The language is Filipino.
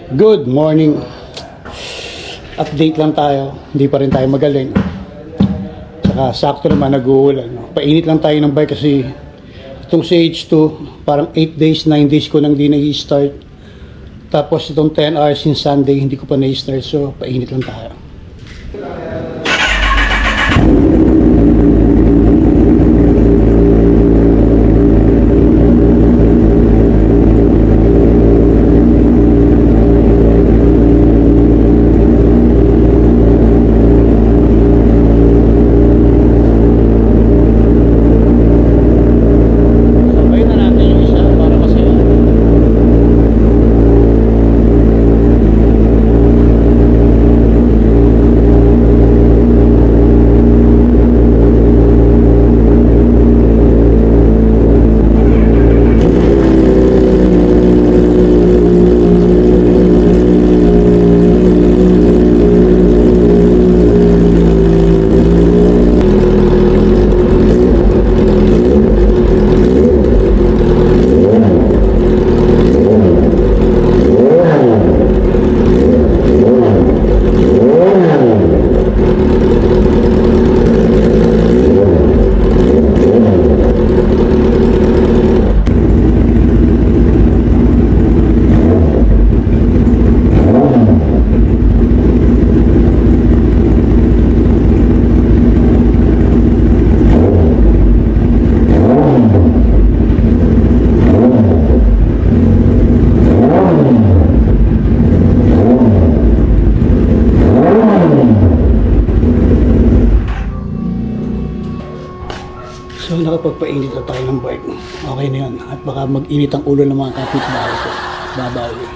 Good morning. Update lang tayo. Hindi pa rin tayo magaling. Saka sakto naman nag-uulan. Painit lang tayo ng bike kasi itong CH2 parang 8 days, 9 days ko nang di na-i-start. Tapos itong 10 hours since Sunday hindi ko pa na-i-start. So painit lang tayo. So nakapagpainit na tayo ng bike. Okay na yun. At baka mag-init ang ulo ng mga kapitbahay ko. Babawi.